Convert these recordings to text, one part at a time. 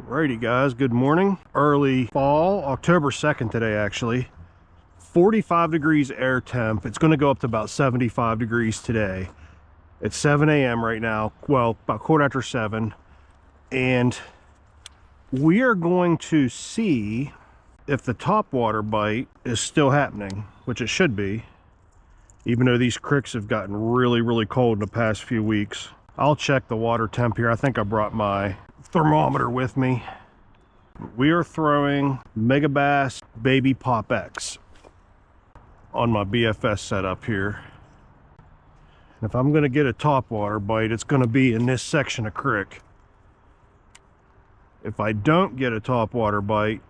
Alrighty guys, good morning. Early fall, October 2nd today actually. 45 degrees air temp. It's going to go up to about 75 degrees today. It's 7 a.m. right now, well, about quarter after 7. And we are going to see if the topwater bite is still happening, which it should be, even though these creeks have gotten really cold in the past few weeks. I'll check the water temp here. I think I brought my thermometer with me. We are throwing Megabass Baby Pop X on my BFS setup here. If I'm going to get a topwater bite, it's going to be in this section of creek. If I don't get a topwater bite,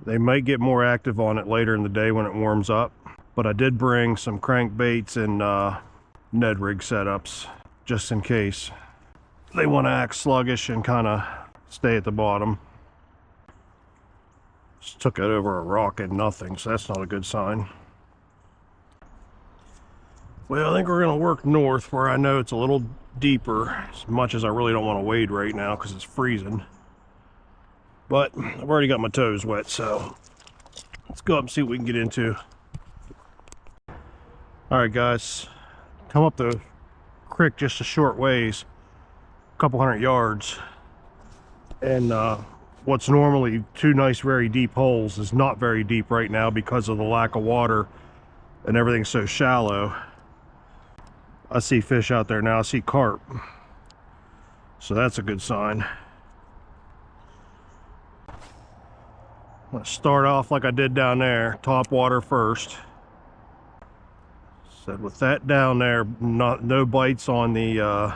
they might get more active on it later in the day when it warms up. But I did bring some crankbaits and Ned rig setups just in case they want to act sluggish and kind of stay at the bottom. Just took it over a rock and nothing, so that's not a good sign. Well, I think we're going to work north where I know it's a little deeper, as much as I really don't want to wade right now because it's freezing. But I've already got my toes wet, so let's go up and see what we can get into. Alright guys, come up the creek just a short ways, a couple hundred yards, and what's normally two nice very deep holes is not very deep right now because of the lack of water and everything's so shallow. I see fish out there now. I see carp, so that's a good sign. I'm gonna start off like I did down there, top water first. Said with that down there, no bites on the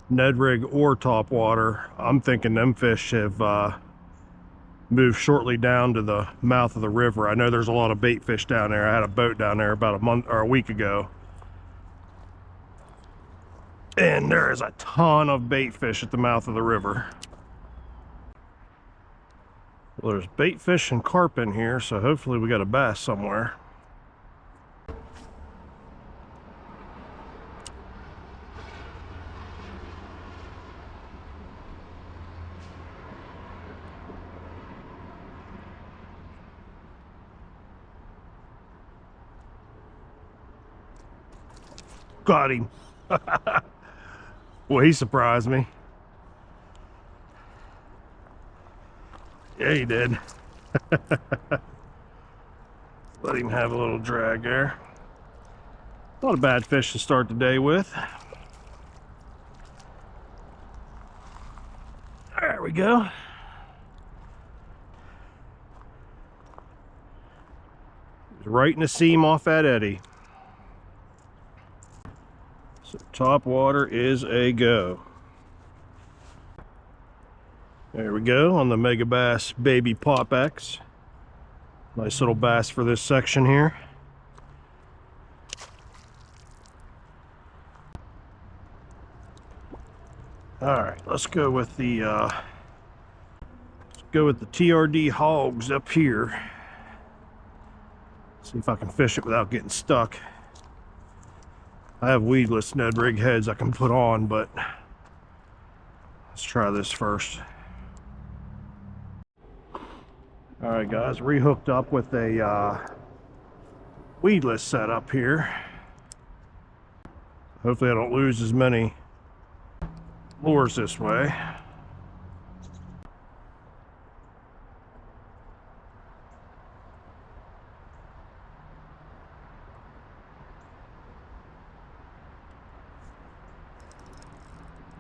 Ned rig or top water. I'm thinking them fish have moved shortly down to the mouth of the river. I know there's a lot of bait fish down there. I had a boat down there about a month or a week ago, and there is a ton of bait fish at the mouth of the river. Well, there's bait fish and carp in here, so hopefully we got a bass somewhere. Got him. Well, he surprised me. Yeah, he did. Let him have a little drag there. Not a bad fish to start the day with. There we go. He's right in the seam off that eddy. So top water is a go. There we go on the Megabass Baby Pop X. Nice little bass for this section here. All right, let's go with the TRD hogs up here. See if I can fish it without getting stuck. I have weedless Ned rig heads I can put on, but let's try this first. All right, guys, rehooked up with a weedless setup here. Hopefully I don't lose as many lures this way.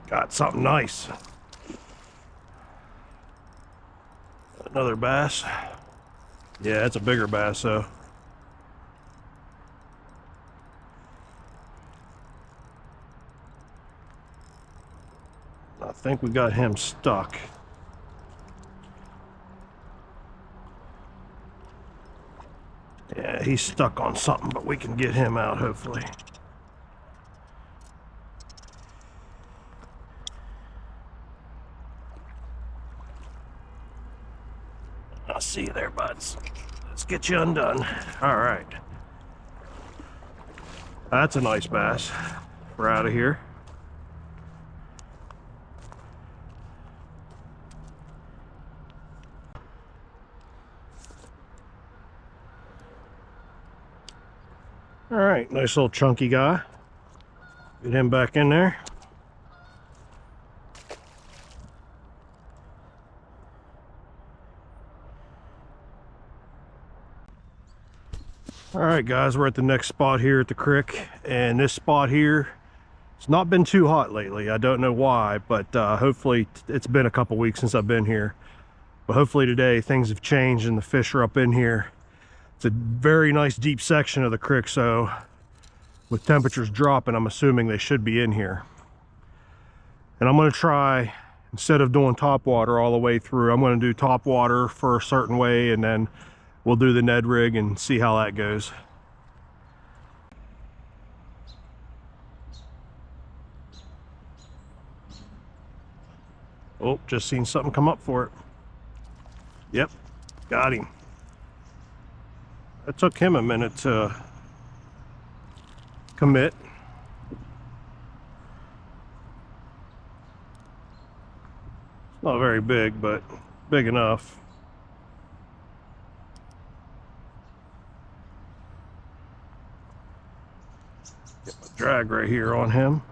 Got something nice. Another bass. Yeah, it's a bigger bass though. I think we got him stuck. Yeah, he's stuck on something, but we can get him out hopefully. I see you there, buds. Let's get you undone. All right. That's a nice bass. We're out of here. All right, nice little chunky guy. Get him back in there. All right, guys, we're at the next spot here at the creek, and this spot here, it's not been too hot lately. I don't know why, but hopefully it's been a couple weeks since I've been here. But hopefully today things have changed and the fish are up in here. It's a very nice deep section of the creek, so with temperatures dropping, I'm assuming they should be in here. And I'm going to try, instead of doing top water all the way through, I'm going to do top water for a certain way, and then we'll do the Ned rig and see how that goes. Oh, just seen something come up for it. Yep, got him. It took him a minute to commit. It's not very big, but big enough. Get my drag right here on him.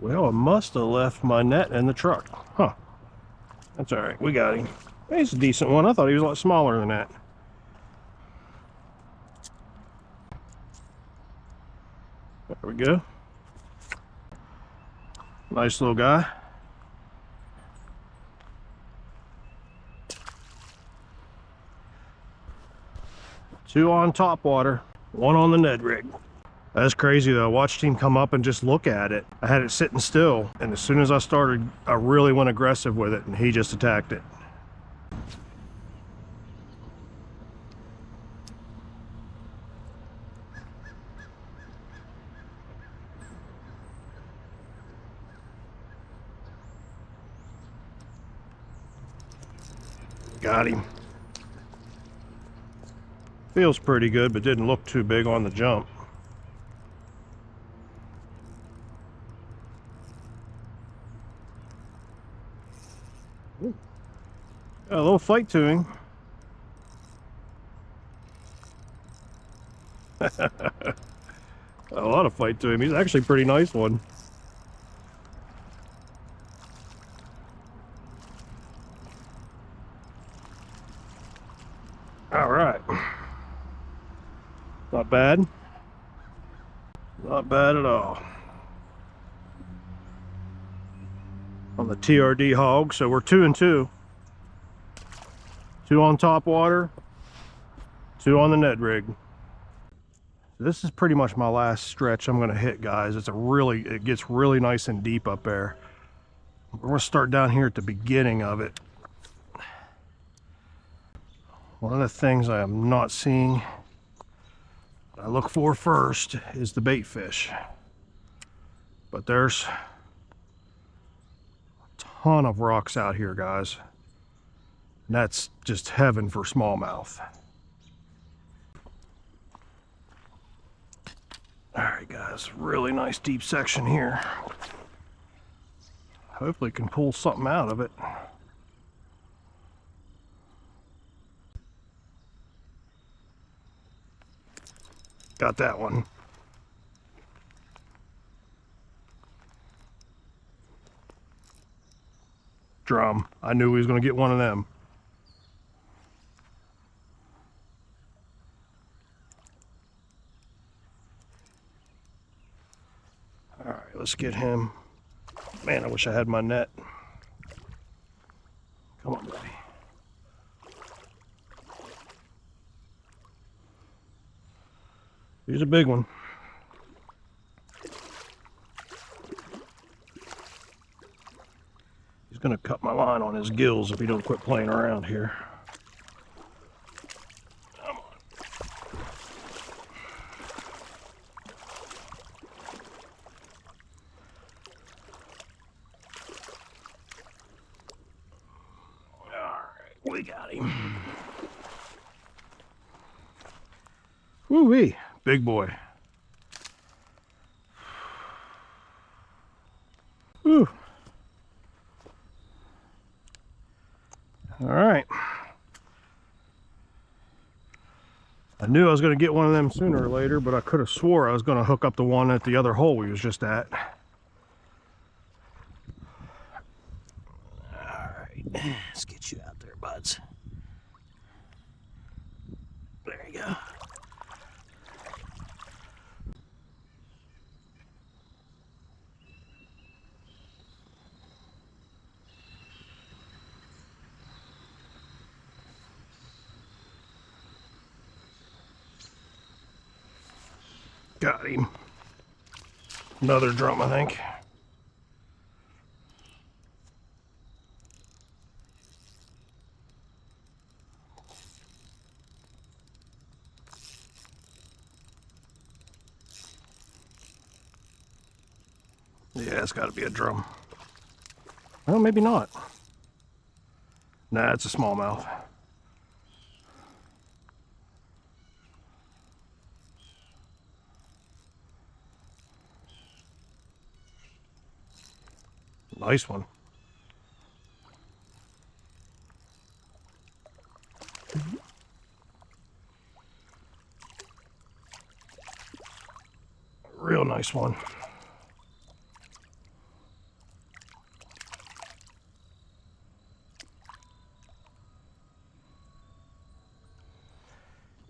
Well, I must have left my net in the truck. Huh. That's all right. We got him. He's a decent one. I thought he was a lot smaller than that. There we go. Nice little guy. Two on top water, one on the Ned rig. That's crazy though. I watched him come up and just look at it. I had it sitting still, and as soon as I started, I really went aggressive with it, and he just attacked it. Got him. Feels pretty good, but didn't look too big on the jump. Ooh. Got a little fight to him. A lot of fight to him. He's actually a pretty nice one. All right. Not bad. Not bad at all. On the TRD hog, so we're 2 and 2. 2 on top water, 2 on the Ned rig. This is pretty much my last stretch I'm going to hit, guys. It gets really nice and deep up there. We're going to start down here at the beginning of it. One of the things I am not seeing, I look for first, is the bait fish. But there's a ton of rocks out here, guys. And that's just heaven for smallmouth. All right, guys, really nice deep section here. Hopefully can pull something out of it. Got that one. Drum. I knew he was going to get one of them. All right, let's get him. Man, I wish I had my net. Come on, buddy. Here's a big one. He's gonna cut my line on his gills if he don't quit playing around here. Come on. We got him. Woo-wee, big boy. Whew. All right. I knew I was going to get one of them sooner or later, but I could have swore I was going to hook up the one at the other hole we was just at. All right, let's get you out there, buds. There you go. Got him. Another drum, I think. Yeah, it's got to be a drum. Well, maybe not. Nah, it's a smallmouth. Nice one. Real nice one.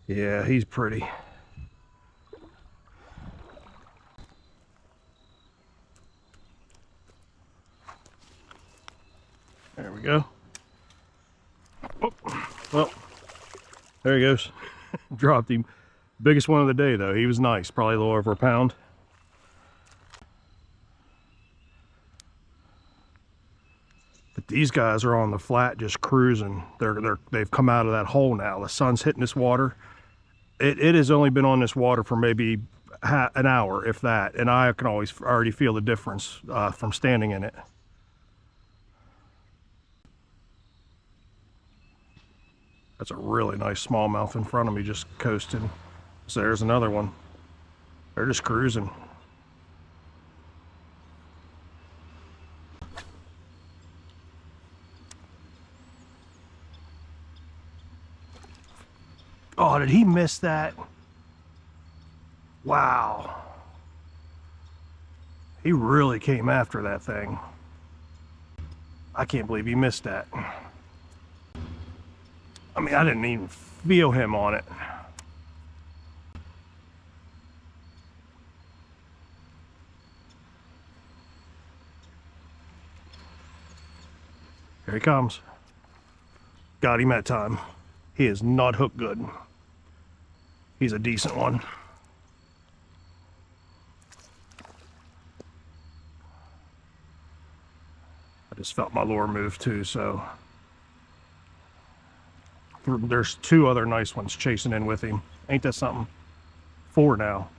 Yeah, he's pretty. There we go. Oh, well, there he goes. Dropped him. Biggest one of the day, though. He was nice. Probably a little over a pound. But these guys are on the flat just cruising. They've come out of that hole now. The sun's hitting this water. It has only been on this water for maybe an hour, if that. And I can already feel the difference from standing in it. That's a really nice smallmouth in front of me, just coasting. So there's another one. They're just cruising. Oh, did he miss that? Wow. He really came after that thing. I can't believe he missed that. I mean, I didn't even feel him on it. Here he comes. Got him that time. He is not hooked good. He's a decent one. I just felt my lure move too, so. There's two other nice ones chasing in with him. Ain't that something? 4 now.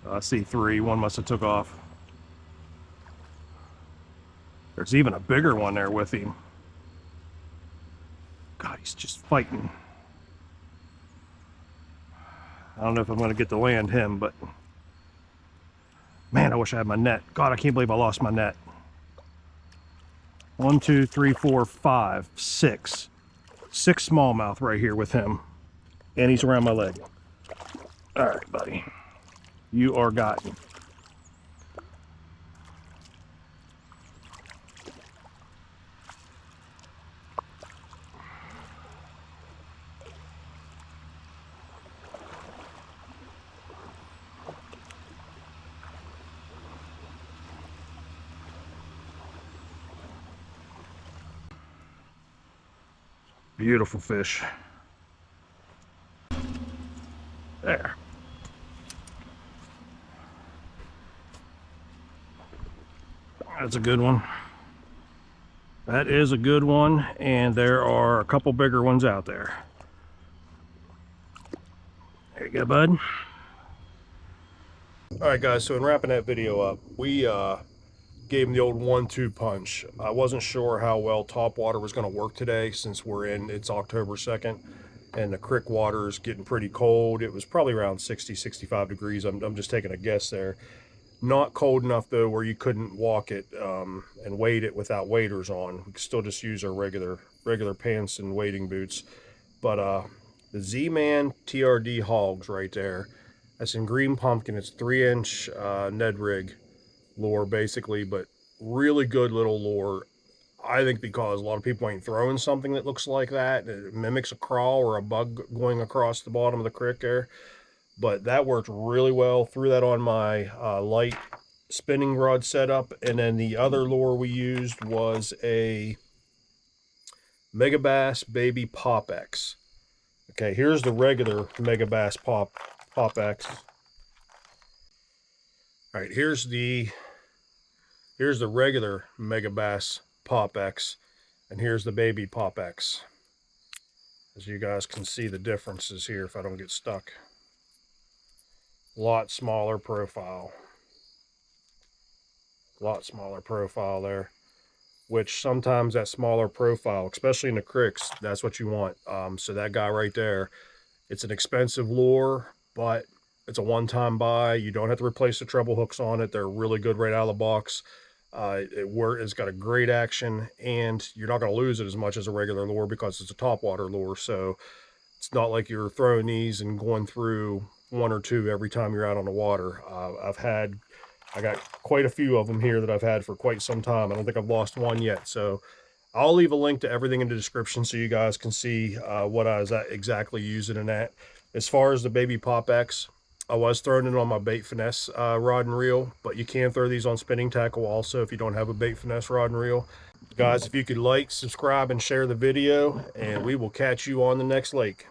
I see 3. One must have took off. There's even a bigger one there with him. God, he's just fighting. I don't know if I'm going to get to land him, but man, I wish I had my net. God, I can't believe I lost my net. 1, 2, 3, 4, 5, 6. 6 smallmouth right here with him. And he's around my leg. All right, buddy. You are gotten. Beautiful fish. There. That's a good one. That is a good one, and there are a couple bigger ones out there. There you go, bud. All right, guys, so in wrapping that video up, we gave him the old 1-2 punch. I wasn't sure how well top water was going to work today since it's October 2nd and the creek water is getting pretty cold. It was probably around 60-65 degrees. I'm just taking a guess there. Not cold enough though where you couldn't walk it and wade it without waders on. We could still just use our regular pants and wading boots. But the Z-Man TRD hogs right there. That's in green pumpkin. It's 3-inch Ned rig lure basically, but really good little lure. I think because a lot of people ain't throwing something that looks like that. It mimics a crawl or a bug going across the bottom of the creek there. But that worked really well. Threw that on my light spinning rod setup. And then the other lure we used was a Megabass Baby Pop X. Okay, here's the regular Megabass Pop X. All right, here's the regular Megabass Pop X, and here's the Baby Pop X. As you guys can see the differences here if I don't get stuck. A lot smaller profile. A lot smaller profile there. Which sometimes that smaller profile, especially in the creeks, that's what you want. So that guy right there, it's an expensive lure, but it's a one-time buy. You don't have to replace the treble hooks on it. They're really good right out of the box. It's got a great action, and you're not going to lose it as much as a regular lure because it's a topwater lure. So it's not like you're throwing these and going through 1 or 2 every time you're out on the water. I got quite a few of them here that I've had for quite some time. I don't think I've lost one yet. So I'll leave a link to everything in the description so you guys can see what I was exactly using in that. As far as the Baby Pop X, I was throwing it on my bait finesse rod and reel, but you can throw these on spinning tackle also if you don't have a bait finesse rod and reel. Guys, if you could like, subscribe, and share the video, and we will catch you on the next lake.